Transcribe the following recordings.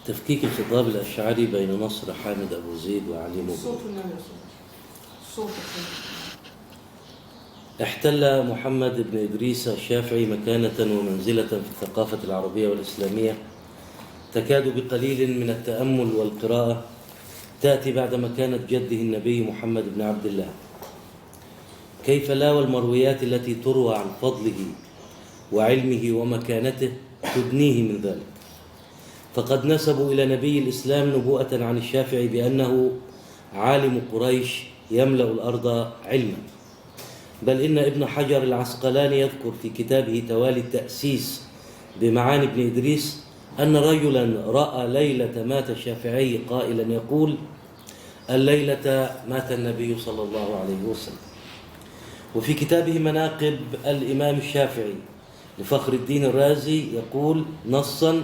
تفكيك الخطاب الأشعري بين نصر حامد أبو زيد وعلي مبروك. صوت النبي صوت. احتل محمد بن إدريس الشافعي مكانة ومنزلة في الثقافة العربية والإسلامية تكاد بقليل من التأمل والقراءة تأتي بعد مكانة جده النبي محمد بن عبد الله. كيف لا والمرويات التي تروى عن فضله وعلمه ومكانته تدنيه من ذلك، فقد نسبوا إلى نبي الإسلام نبوءة عن الشافعي بأنه عالم قريش يملأ الأرض علما، بل إن ابن حجر العسقلاني يذكر في كتابه توالي التأسيس بمعاني ابن إدريس أن رجلا رأى ليلة مات الشافعي قائلا يقول: الليلة مات النبي صلى الله عليه وسلم. وفي كتابه مناقب الإمام الشافعي لفخر الدين الرازي يقول نصا: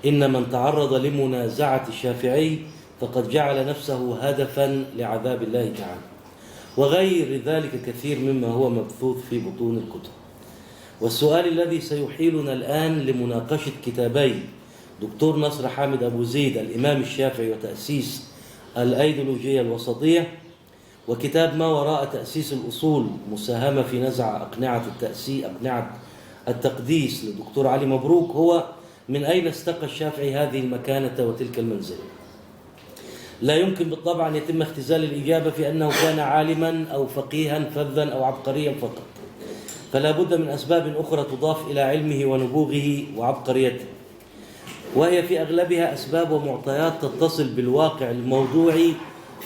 إن من تعرض لمنازعة الشافعي فقد جعل نفسه هدفا لعذاب الله تعالى، وغير ذلك كثير مما هو مبثوث في بطون الكتب. والسؤال الذي سيحيلنا الآن لمناقشة كتابي دكتور نصر حامد أبو زيد الإمام الشافعي وتأسيس الأيديولوجية الوسطية، وكتاب ما وراء تأسيس الأصول مساهمة في نزع أقنعة التقديس للدكتور علي مبروك، هو من أين استقى الشافعي هذه المكانة وتلك المنزلة؟ لا يمكن بالطبع أن يتم اختزال الإجابة في أنه كان عالما أو فقيها فذا أو عبقريا فقط، فلا بد من أسباب أخرى تضاف إلى علمه ونبوغه وعبقريته، وهي في أغلبها أسباب ومعطيات تتصل بالواقع الموضوعي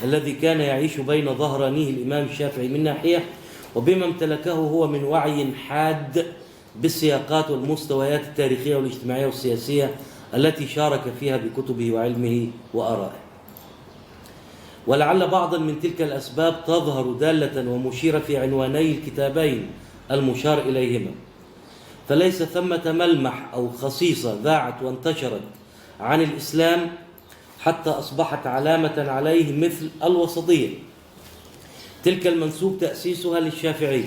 الذي كان يعيش بين ظهرانيه الإمام الشافعي من ناحية، وبما امتلكه هو من وعي حاد بالسياقات والمستويات التاريخية والاجتماعية والسياسية التي شارك فيها بكتبه وعلمه وآرائه. ولعل بعضا من تلك الأسباب تظهر دالة ومشيرة في عنواني الكتابين المشار إليهما، فليس ثمة ملمح أو خصيصة ذاعت وانتشرت عن الإسلام حتى أصبحت علامة عليه مثل الوسطية، تلك المنسوب تأسيسها للشافعي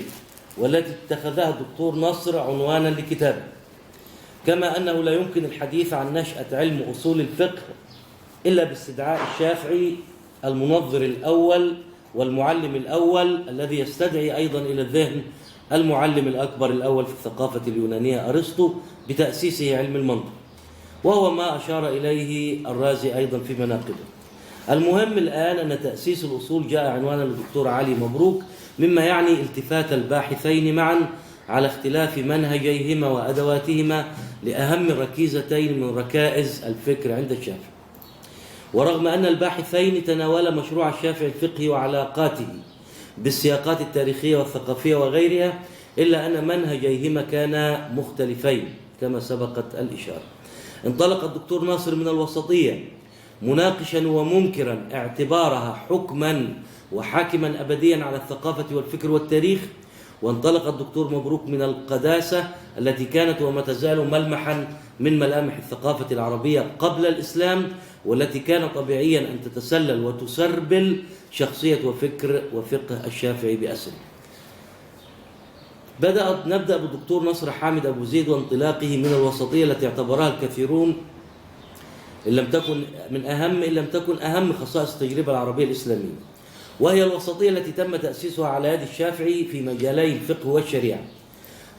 والتي اتخذها الدكتور نصر عنوانا لكتابه. كما أنه لا يمكن الحديث عن نشأة علم أصول الفقه إلا باستدعاء الشافعي المنظر الأول والمعلم الأول، الذي يستدعي أيضا إلى الذهن المعلم الأكبر الأول في الثقافة اليونانية أرسطو بتأسيسه علم المنطق، وهو ما أشار إليه الرازي أيضا في مناقبه. المهم الآن أن تأسيس الأصول جاء عنوانا للدكتور علي مبروك، مما يعني التفات الباحثين معا على اختلاف منهجيهما وأدواتهما لأهم ركيزتين من ركائز الفكر عند الشافعي. ورغم أن الباحثين تناولا مشروع الشافعي الفقهي وعلاقاته بالسياقات التاريخية والثقافية وغيرها، إلا أن منهجيهما كانا مختلفين كما سبقت الإشارة. انطلق الدكتور ناصر من الوسطية مناقشا ومنكرا اعتبارها حكما وحاكما أبديا على الثقافة والفكر والتاريخ، وانطلق الدكتور مبروك من القداسة التي كانت وما تزال ملمحا من ملامح الثقافة العربية قبل الإسلام، والتي كان طبيعيا أن تتسلل وتسربل شخصية وفكر وفقه الشافعي بأسره. نبدأ بالدكتور نصر حامد أبو زيد وانطلاقه من الوسطية التي اعتبرها الكثيرون إن لم تكن أهم خصائص التجربة العربية الإسلامية، وهي الوسطية التي تم تأسيسها على يد الشافعي في مجالي الفقه والشريعة.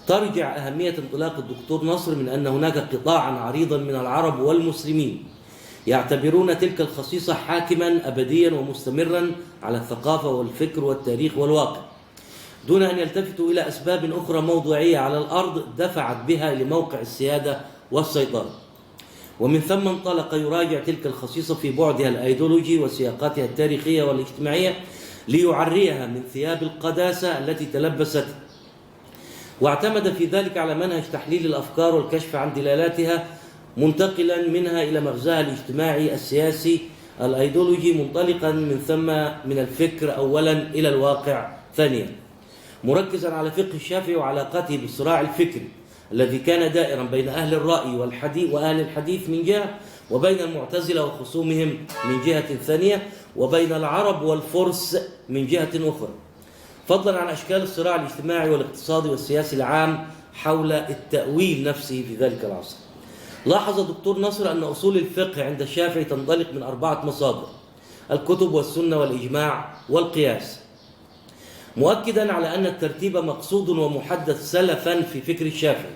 ترجع أهمية انطلاق الدكتور نصر من أن هناك قطاعا عريضا من العرب والمسلمين يعتبرون تلك الخصيصة حاكما أبديا ومستمرا على الثقافة والفكر والتاريخ والواقع، دون أن يلتفتوا إلى أسباب أخرى موضوعية على الأرض دفعت بها لموقع السيادة والسيطرة. ومن ثم انطلق يراجع تلك الخصيصة في بعدها الأيديولوجي وسياقاتها التاريخية والاجتماعية ليعريها من ثياب القداسة التي تلبست، واعتمد في ذلك على منهج تحليل الأفكار والكشف عن دلالاتها، منتقلا منها إلى مغزاها الاجتماعي السياسي الأيديولوجي، منطلقا من ثم من الفكر أولا إلى الواقع ثانيا، مركزا على فقه الشافعي وعلاقته بالصراع الفكري الذي كان دائرا بين أهل الرأي وأهل الحديث من جهة، وبين المعتزلة وخصومهم من جهة ثانية، وبين العرب والفرس من جهة أخرى، فضلا عن أشكال الصراع الاجتماعي والاقتصادي والسياسي العام حول التأويل نفسه في ذلك العصر. لاحظ دكتور نصر أن أصول الفقه عند الشافعي تنطلق من 4 مصادر: الكتب والسنة والإجماع والقياس، مؤكدا على أن الترتيب مقصود ومحدد سلفا في فكر الشافعي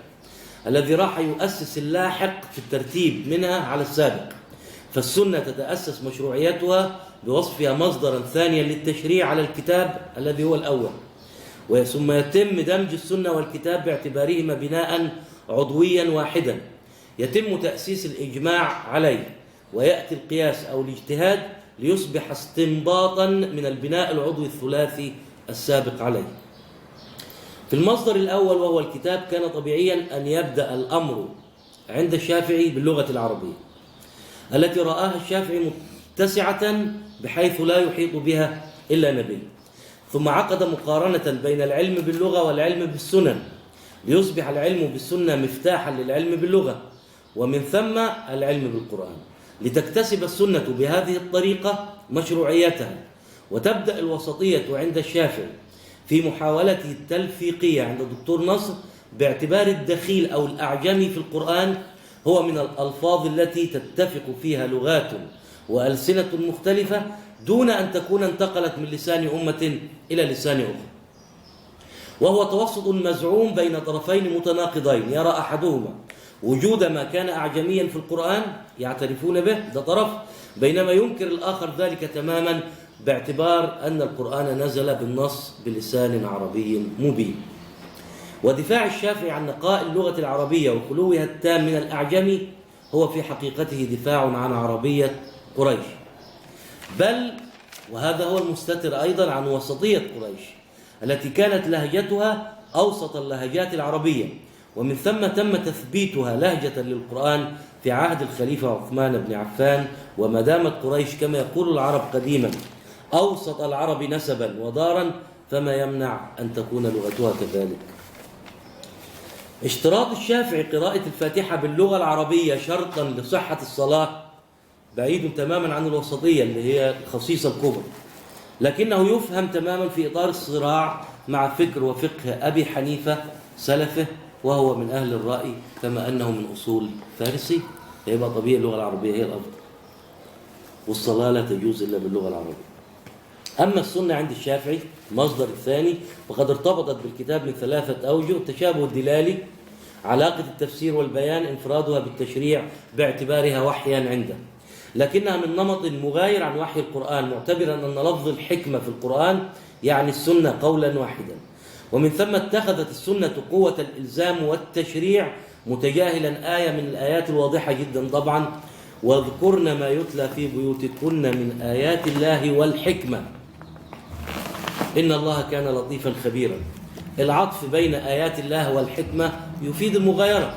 الذي راح يؤسس اللاحق في الترتيب منها على السابق. فالسنة تتأسس مشروعيتها بوصفها مصدرا ثانيا للتشريع على الكتاب الذي هو الأول، ثم يتم دمج السنة والكتاب باعتبارهما بناء عضويا واحدا يتم تأسيس الإجماع عليه، ويأتي القياس أو الاجتهاد ليصبح استنباطا من البناء العضوي الثلاثي السابق عليه. في المصدر الأول وهو الكتاب كان طبيعيا أن يبدأ الأمر عند الشافعي باللغة العربية التي رآها الشافعي متسعة بحيث لا يحيط بها إلا نبي، ثم عقد مقارنة بين العلم باللغة والعلم بالسنن ليصبح العلم بالسنة مفتاحا للعلم باللغة، ومن ثم العلم بالقرآن، لتكتسب السنة بهذه الطريقة مشروعيتها. وتبدأ الوسطية عند الشافعي في محاولته التلفيقية عند الدكتور نصر باعتبار الدخيل أو الأعجمي في القرآن هو من الألفاظ التي تتفق فيها لغات وألسنة مختلفة دون أن تكون انتقلت من لسان أمة إلى لسان أخرى، وهو توسط مزعوم بين طرفين متناقضين. يرى أحدهما وجود ما كان أعجميا في القرآن يعترفون به، ده طرف، بينما ينكر الآخر ذلك تماما باعتبار أن القرآن نزل بالنص بلسان عربي مبين. ودفاع الشافعي عن نقاء اللغة العربية وخلوها التام من الأعجمي هو في حقيقته دفاع عن عربية قريش، بل وهذا هو المستتر أيضا عن وسطية قريش التي كانت لهجتها أوسط اللهجات العربية، ومن ثم تم تثبيتها لهجة للقرآن في عهد الخليفة عثمان بن عفان. وما دامت قريش كما يقول العرب قديما أوسط العرب نسبا ودارا، فما يمنع أن تكون لغتها كذلك. اشتراط الشافعي قراءة الفاتحة باللغة العربية شرطا لصحة الصلاة بعيد تماما عن الوسطية اللي هي الخصيصة الكبرى، لكنه يفهم تماما في إطار الصراع مع فكر وفقه أبي حنيفة سلفه، وهو من أهل الرأي كما أنه من أصول فارسي، يبقى طبيعي اللغة العربية هي الأفضل، والصلاة لا تجوز إلا باللغة العربية. أما السنة عند الشافعي المصدر الثاني فقد ارتبطت بالكتاب من 3 أوجه: التشابه الدلالي، علاقة التفسير والبيان، انفرادها بالتشريع باعتبارها وحيا عنده، لكنها من نمط مغاير عن وحي القرآن، معتبرا أن لفظ الحكمة في القرآن يعني السنة قولا واحدا. ومن ثم اتخذت السنة قوة الإلزام والتشريع، متجاهلا آية من الآيات الواضحة جدا طبعا: واذكرن ما يتلى في بيوتكن من آيات الله والحكمة إن الله كان لطيفا خبيرا. العطف بين آيات الله والحكمة يفيد المغايرة،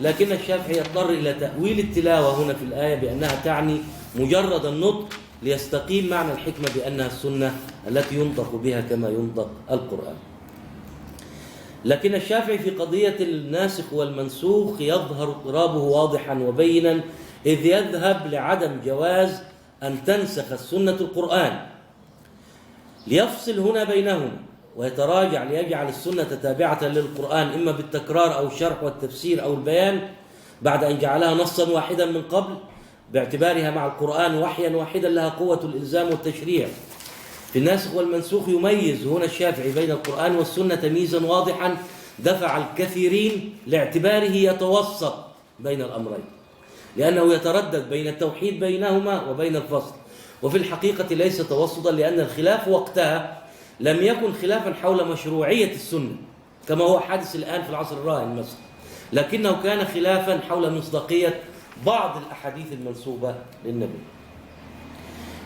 لكن الشافعي يضطر إلى تأويل التلاوة هنا في الآية بأنها تعني مجرد النطق، ليستقيم معنى الحكمة بأنها السنة التي ينطق بها كما ينطق القرآن. لكن الشافعي في قضية الناسخ والمنسوخ يظهر اضطرابه واضحا وبينا، إذ يذهب لعدم جواز أن تنسخ السنة القرآن، ليفصل هنا بينهما ويتراجع ليجعل السنة تابعة للقرآن إما بالتكرار أو الشرح والتفسير أو البيان، بعد أن جعلها نصا واحدا من قبل باعتبارها مع القرآن وحيا واحدا لها قوة الإلزام والتشريع. في الناسخ والمنسوخ يميز هنا الشافعي بين القرآن والسنة تمييزا واضحا دفع الكثيرين لاعتباره يتوسط بين الأمرين، لأنه يتردد بين التوحيد بينهما وبين الفصل، وفي الحقيقة ليس توسطا، لأن الخلاف وقتها لم يكن خلافا حول مشروعية السنة كما هو حادث الآن في العصر الراهن مثلا، لكنه كان خلافا حول مصداقية بعض الأحاديث المنسوبة للنبي.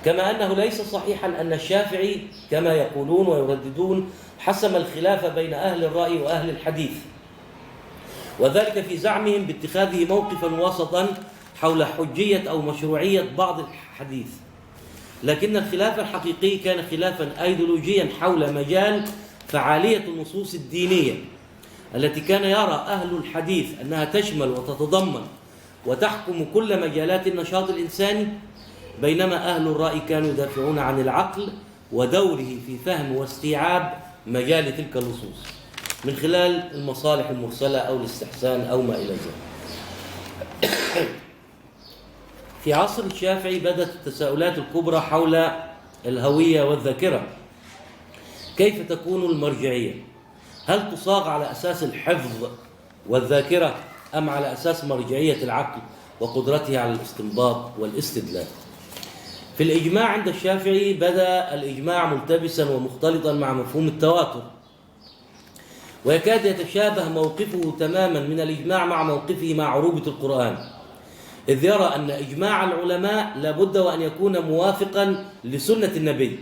كما أنه ليس صحيحا أن الشافعي كما يقولون ويرددون حسم الخلاف بين أهل الرأي وأهل الحديث، وذلك في زعمهم باتخاذه موقفا وسطا حول حجية أو مشروعية بعض الحديث، لكن الخلاف الحقيقي كان خلافا أيديولوجيا حول مجال فعالية النصوص الدينية التي كان يرى أهل الحديث أنها تشمل وتتضمن وتحكم كل مجالات النشاط الإنساني، بينما أهل الرأي كانوا يدافعون عن العقل ودوره في فهم واستيعاب مجال تلك النصوص من خلال المصالح المرسلة أو الاستحسان أو ما إلى ذلك. في عصر الشافعي بدأت التساؤلات الكبرى حول الهوية والذاكرة. كيف تكون المرجعية؟ هل تصاغ على أساس الحفظ والذاكرة أم على أساس مرجعية العقل وقدرته على الاستنباط والاستدلال؟ في الإجماع عند الشافعي بدأ الإجماع ملتبسا ومختلطا مع مفهوم التواتر، ويكاد يتشابه موقفه تماما من الإجماع مع موقفه مع عروبة القرآن، إذ يرى أن إجماع العلماء لابد وأن يكون موافقا لسنة النبي،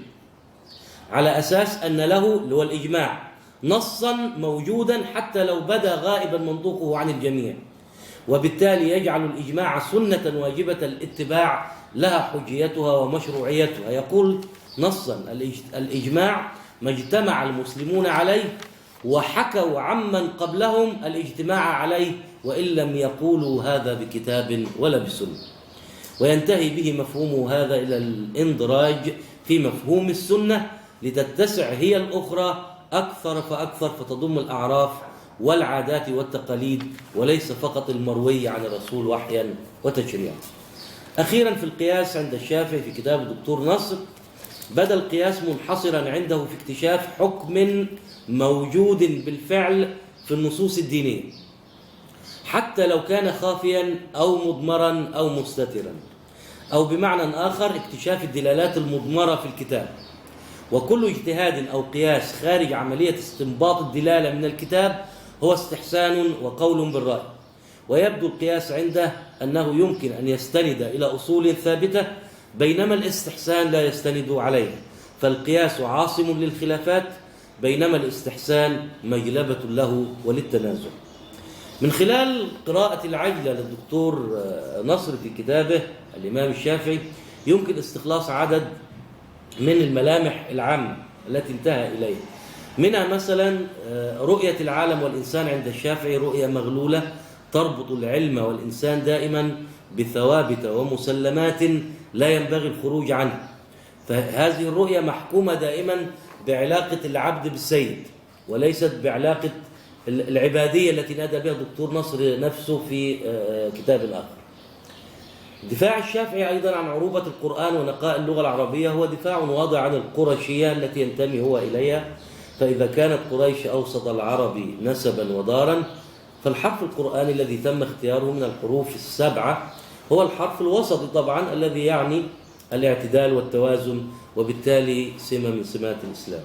على أساس أن له اللي هو الإجماع نصا موجودا حتى لو بدا غائبا منطوقه عن الجميع، وبالتالي يجعل الإجماع سنة واجبة الاتباع لها حجيتها ومشروعيتها. يقول نصا: الإجماع ما اجتمع المسلمون عليه وحكوا عمن قبلهم الاجتماع عليه وإن لم يقولوا هذا بكتاب ولا بسنة. وينتهي به مفهوم هذا إلى الاندراج في مفهوم السنة لتتسع هي الأخرى أكثر فأكثر، فتضم الأعراف والعادات والتقاليد وليس فقط المروي عن الرسول وحيا وتشريعا. أخيرا في القياس عند الشافعي في كتاب الدكتور نصر، بدا القياس منحصرا عنده في اكتشاف حكم موجود بالفعل في النصوص الدينية، حتى لو كان خافيا أو مضمرا أو مستترا، أو بمعنى آخر اكتشاف الدلالات المضمرة في الكتاب. وكل اجتهاد أو قياس خارج عملية استنباط الدلالة من الكتاب هو استحسان وقول بالرأي. ويبدو القياس عنده أنه يمكن أن يستند إلى أصول ثابتة، بينما الاستحسان لا يستند عليها، فالقياس عاصم للخلافات بينما الاستحسان مجلبة له وللتنازع. من خلال قراءة العجلة للدكتور نصر في كتابه الإمام الشافعي يمكن استخلاص عدد من الملامح العامة التي انتهى إليها. منها مثلا رؤية العالم والإنسان عند الشافعي رؤية مغلولة تربط العلم والإنسان دائما بثوابت ومسلمات لا ينبغي الخروج عنها، فهذه الرؤية محكومة دائما بعلاقة العبد بالسيد وليست بعلاقة العبادية التي نادى بها الدكتور نصر نفسه في كتاب آخر. دفاع الشافعي أيضا عن عروبة القرآن ونقاء اللغة العربية هو دفاع واضح عن القرشية التي ينتمي هو إليها، فإذا كانت قريش أوسط العرب نسبا ودارا، فالحرف القرآني الذي تم اختياره من الحروف السبعة هو الحرف الوسطي طبعا الذي يعني الاعتدال والتوازن، وبالتالي سمة من سمات الإسلام.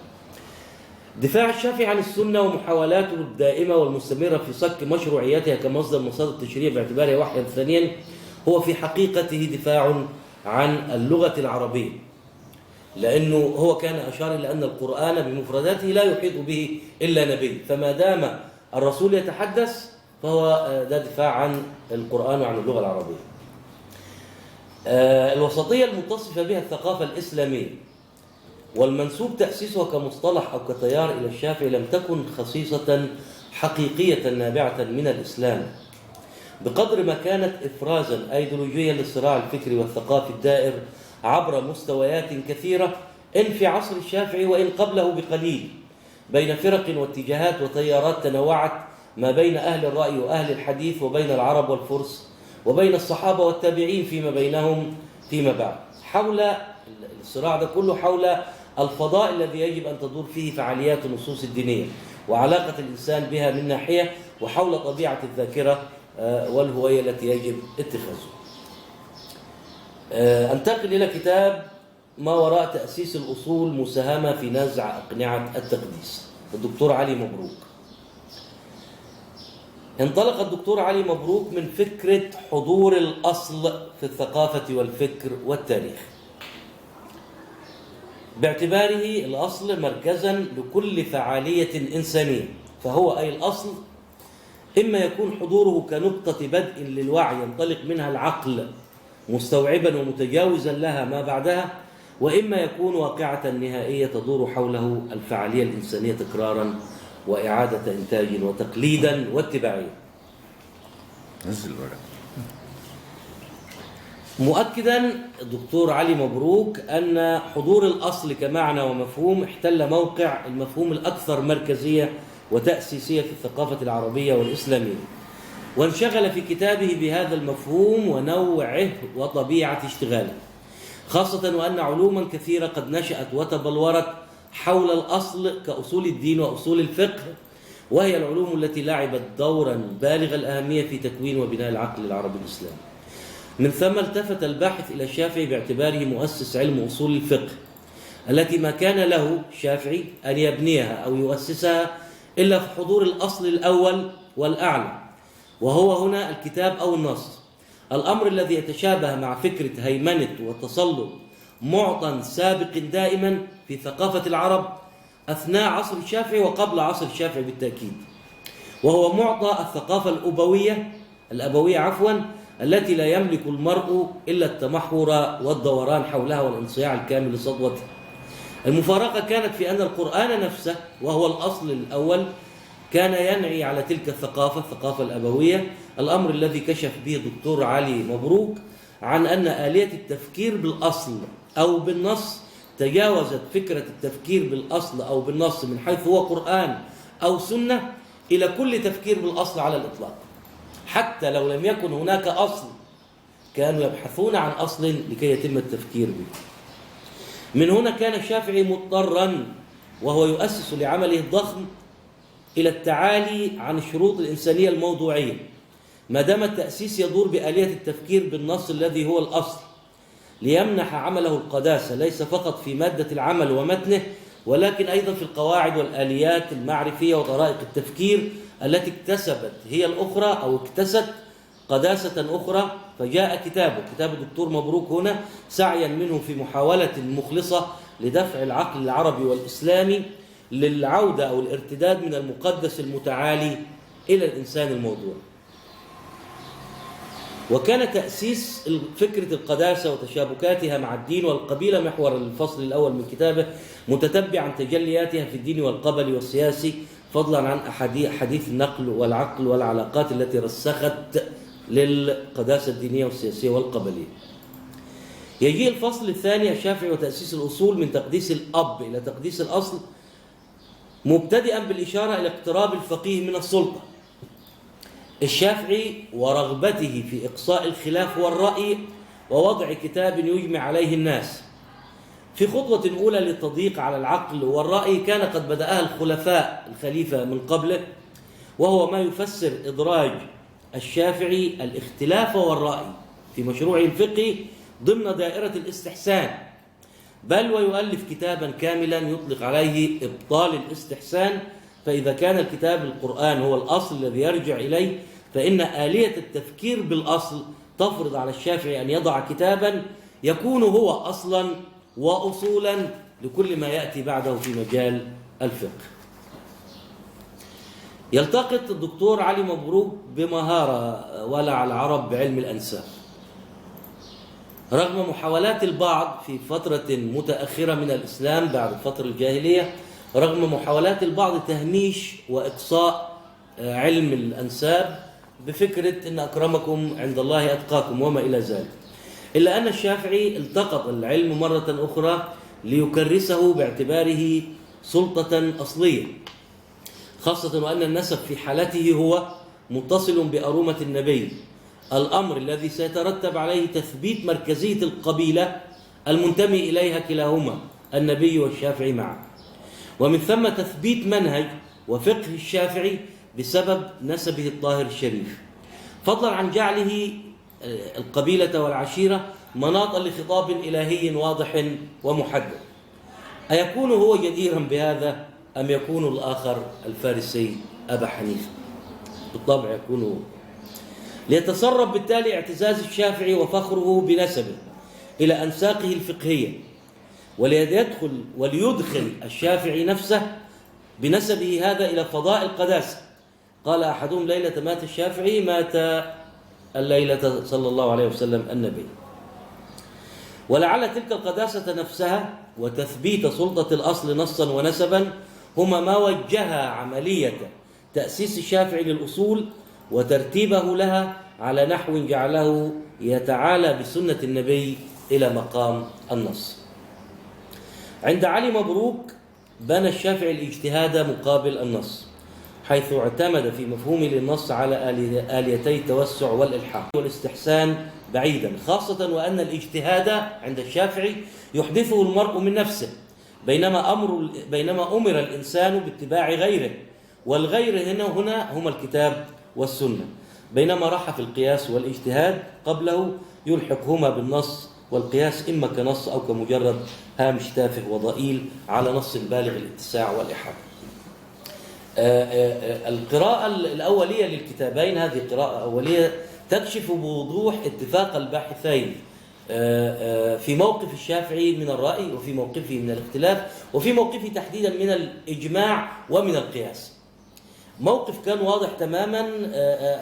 دفاع الشافعي عن السنة ومحاولاته الدائمة والمستمرة في صك مشروعيتها كمصدر مصادر التشريع باعتبارها وحيا ثانيا هو في حقيقته دفاع عن اللغة العربية، لأنه هو كان أشار إلى أن القرآن بمفرداته لا يحيط به إلا نبي، فما دام الرسول يتحدث فهو ده دفاع عن القرآن وعن اللغة العربية. الوسطية المتصفة بها الثقافة الإسلامية والمنسوب تأسيسها كمصطلح أو كتيار إلى الشافعي لم تكن خصيصة حقيقية نابعة من الإسلام بقدر ما كانت إفرازا أيديولوجيا للصراع الفكري والثقافي الدائر عبر مستويات كثيرة، إن في عصر الشافعي وإن قبله بقليل، بين فرق واتجاهات وتيارات تنوعت ما بين أهل الرأي وأهل الحديث، وبين العرب والفرس، وبين الصحابة والتابعين فيما بينهم فيما بعد. حول الصراع ده كله حول الفضاء الذي يجب أن تدور فيه فعاليات النصوص الدينية وعلاقة الإنسان بها من ناحية، وحول طبيعة الذاكرة والهوية التي يجب اتخاذها. أنتقل إلى كتاب ما وراء تأسيس الأصول، مساهمة في نزع أقنعة التقديس، الدكتور علي مبروك. انطلق الدكتور علي مبروك من فكرة حضور الأصل في الثقافة والفكر والتاريخ، باعتباره الأصل مركزا لكل فعالية إنسانية، فهو أي الأصل إما يكون حضوره كنقطة بدء للوعي ينطلق منها العقل مستوعبا ومتجاوزا لها ما بعدها، وإما يكون واقعة نهائية تدور حوله الفعالية الإنسانية تكرارا وإعادة إنتاج وتقليدا واتباعية. مؤكدا الدكتور علي مبروك أن حضور الأصل كمعنى ومفهوم احتل موقع المفهوم الأكثر مركزية وتأسيسية في الثقافة العربية والإسلامية، وانشغل في كتابه بهذا المفهوم ونوعه وطبيعة اشتغاله، خاصة وأن علوما كثيرة قد نشأت وتبلورت حول الأصل كأصول الدين وأصول الفقه، وهي العلوم التي لعبت دورا بالغ الأهمية في تكوين وبناء العقل العربي الإسلامي. من ثم التفت الباحث إلى الشافعي باعتباره مؤسس علم أصول الفقه، التي ما كان له الشافعي أن يبنيها أو يؤسسها إلا في حضور الأصل الأول والأعلى، وهو هنا الكتاب أو النص، الأمر الذي يتشابه مع فكرة هيمنة وتسلط معطى سابق دائما في ثقافة العرب أثناء عصر الشافعي وقبل عصر الشافعي بالتأكيد، وهو معطى الثقافة الأبوية التي لا يملك المرء إلا التمحور والدوران حولها والانصياع الكامل لسطوتها. المفارقة كانت في أن القرآن نفسه وهو الأصل الأول كان ينعي على تلك الثقافة الأبوية، الأمر الذي كشف به الدكتور علي مبروك عن أن آلية التفكير بالأصل أو بالنص تجاوزت فكرة التفكير بالأصل أو بالنص من حيث هو قرآن أو سنة إلى كل تفكير بالأصل على الإطلاق، حتى لو لم يكن هناك أصل كانوا يبحثون عن أصل لكي يتم التفكير به. من هنا كان الشافعي مضطرا وهو يؤسس لعمله الضخم إلى التعالي عن الشروط الإنسانية الموضوعية، ما دام التأسيس يدور بآلية التفكير بالنص الذي هو الأصل، ليمنح عمله القداسة ليس فقط في مادة العمل ومتنه، ولكن أيضا في القواعد والآليات المعرفية وطرائق التفكير التي اكتسبت هي الأخرى أو اكتست قداسة أخرى. فجاء كتاب الدكتور مبروك هنا سعيا منه في محاولة مخلصة لدفع العقل العربي والإسلامي للعودة أو الارتداد من المقدس المتعالي إلى الإنسان الموضوع. وكان تأسيس فكرة القداسة وتشابكاتها مع الدين والقبيلة محور الفصل الأول من كتابه، متتبعا تجلياتها في الدين والقبل والسياسي، فضلا عن حديث النقل والعقل والعلاقات التي رسخت للقداسة الدينية والسياسية والقبلية. يجي الفصل الثاني الشافعي وتأسيس الأصول من تقديس الأب إلى تقديس الأصل، مبتدئا بالإشارة إلى اقتراب الفقيه من السلطة. الشافعي ورغبته في إقصاء الخلاف والرأي ووضع كتاب يجمع عليه الناس. في خطوة أولى للتضييق على العقل والرأي كان قد بدأها الخليفة من قبله، وهو ما يفسر إدراج الشافعي الاختلاف والرأي في مشروعه الفقهي ضمن دائرة الاستحسان، بل ويؤلف كتابا كاملا يطلق عليه إبطال الاستحسان. فإذا كان الكتاب القرآن هو الأصل الذي يرجع إليه، فإن آلية التفكير بالأصل تفرض على الشافعي أن يضع كتابا يكون هو أصلا وأصولا لكل ما يأتي بعده في مجال الفقه. يلتقط الدكتور علي مبروك بمهارة ولع العرب بعلم الأنساب، رغم محاولات البعض في فترة متأخرة من الإسلام بعد الفترة الجاهلية، رغم محاولات البعض تهميش وإقصاء علم الأنساب بفكرة إن أكرمكم عند الله أتقاكم وما إلى ذلك، إلا أن الشافعي التقط العلم مرة أخرى ليكرسه باعتباره سلطة أصلية، خاصة وأن النسب في حالته هو متصل بأرومة النبي، الأمر الذي سيترتب عليه تثبيت مركزية القبيلة المنتمي إليها كلاهما النبي والشافعي معا، ومن ثم تثبيت منهج وفقه الشافعي بسبب نسبه الطاهر الشريف، فضلا عن جعله القبيلة والعشيرة مناطا لخطاب إلهي واضح ومحدد. أيكون هو جديرا بهذا أم يكون الآخر الفارسي أبا حنيفة؟ بالطبع يكون هو. ليتسرب بالتالي اعتزاز الشافعي وفخره بنسبه إلى أنساقه الفقهية، وليدخل الشافعي نفسه بنسبه هذا إلى فضاء القداسة. قال أحدهم ليلة مات الشافعي مات الليلة صلى الله عليه وسلم النبي. ولعل تلك القداسة نفسها وتثبيت سلطة الأصل نصا ونسبا هما ما وجها عملية تأسيس الشافعي للأصول وترتيبه لها على نحو جعله يتعالى بسنة النبي إلى مقام النص. عند علي مبروك بنى الشافعي الاجتهاد مقابل النص، حيث اعتمد في مفهومه للنص على آليتي التوسع والإلحاق والاستحسان بعيدا، خاصة وأن الاجتهاد عند الشافعي يحدثه المرء من نفسه، بينما أمر الإنسان باتباع غيره، والغير هنا هما الكتاب والسنة، بينما راح في القياس والاجتهاد قبله يلحقهما بالنص، والقياس إما كنص أو كمجرد هامش تافه وضئيل على نص بالغ الاتساع والإحاطة. القراءة الأولية للكتابين، هذه قراءة أولية تكشف بوضوح اتفاق الباحثين في موقف الشافعي من الرأي، وفي موقفه من الاختلاف، وفي موقفه تحديدا من الإجماع ومن القياس. موقف كان واضح تماما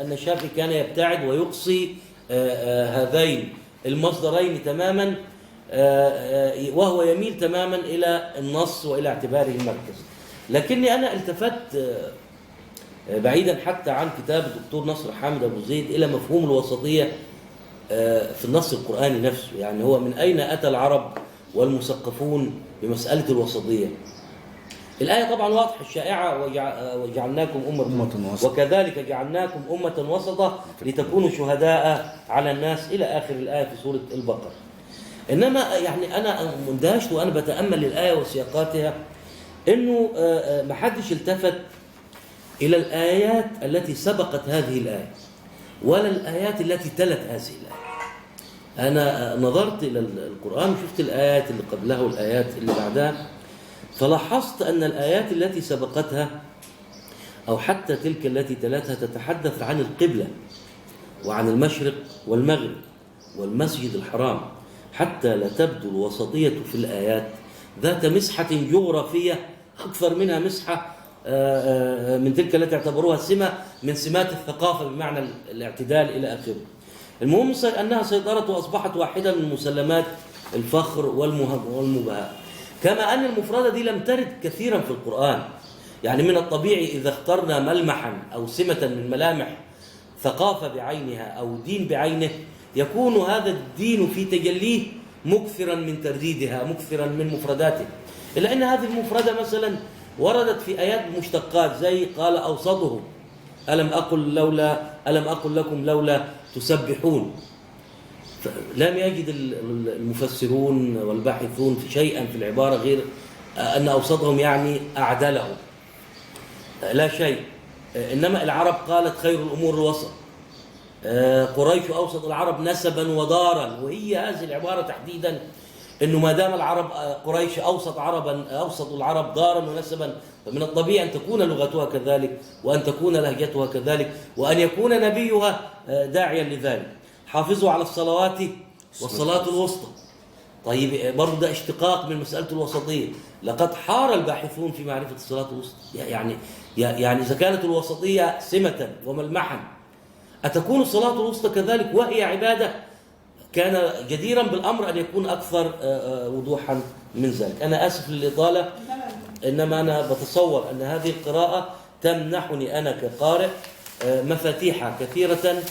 أن الشافعي كان يبتعد ويقصي هذين المصدرين تماما، وهو يميل تماما إلى النص وإلى اعتباره المركز. لكني أنا التفت بعيدا حتى عن كتاب الدكتور نصر حامد أبو زيد إلى مفهوم الوسطية في النص القرآني نفسه. يعني هو من أين أتى العرب والمثقفون بمسألة الوسطية؟ الآية طبعا واضحة الشائعة، وجعلناكم أمة وسطا وكذلك جعلناكم أمة وسطا لتكونوا شهداء على الناس إلى آخر الآية في سورة البقرة. إنما يعني أنا مندهشت وأنا بتأمل الآية وسياقاتها إنه ما حدش التفت إلى الآيات التي سبقت هذه الآية ولا الآيات التي تلت هذه الآية. أنا نظرت إلى القرآن وشفت الآيات اللي قبلها والآيات اللي بعدها، فلاحظت أن الآيات التي سبقتها أو حتى تلك التي تلتها تتحدث عن القبلة وعن المشرق والمغرب والمسجد الحرام، حتى لا تبدو الوسطية في الآيات ذات مسحة جغرافية أكثر منها مسحة من تلك التي اعتبروها سمة من سمات الثقافة بمعنى الاعتدال إلى آخره. المهم أنها سيطرت وأصبحت واحدة من مسلمات الفخر والمباهاة، كما أن المفردة دي لم ترد كثيرا في القرآن. يعني من الطبيعي إذا اخترنا ملمحا أو سمة من ملامح ثقافة بعينها أو دين بعينه، يكون هذا الدين في تجليه مكثرا من ترديدها، مكثرا من مفرداته، إلا أن هذه المفردة مثلا وردت في آيات مشتقات زي قال أوسطهم ألم أقل لكم لولا تسبحون. لم يجد المفسرون والباحثون في شيئا في العبارة غير أن أوسطهم يعني أعدلهم، لا شيء. إنما العرب قالت خير الأمور الوسط، قريش أوسط العرب نسبا ودارا، وهي هذه العبارة تحديدا، إنه ما دام العرب قريش أوسط العرب دارا ونسبا، فمن الطبيعي أن تكون لغتها كذلك، وأن تكون لهجتها كذلك، وأن يكون نبيها داعيا لذلك. حافظوا على الصلوات والصلاة الوسطى. طيب برضه ده اشتقاق من مسألة الوسطية. لقد حار الباحثون في معرفة الصلاة الوسطى. يعني إذا كانت الوسطية سمة وملمحا، أتكون الصلاة الوسطى كذلك وهي عبادة؟ كان جديرا بالأمر أن يكون أكثر وضوحا من ذلك. أنا آسف للإطالة، إنما أنا بتصور أن هذه القراءة تمنحني أنا كقارئ مفاتيح كثيرة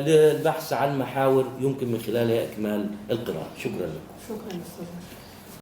للبحث عن محاور يمكن من خلالها إكمال القراءة. شكرا لكم. شكرا أستاذ.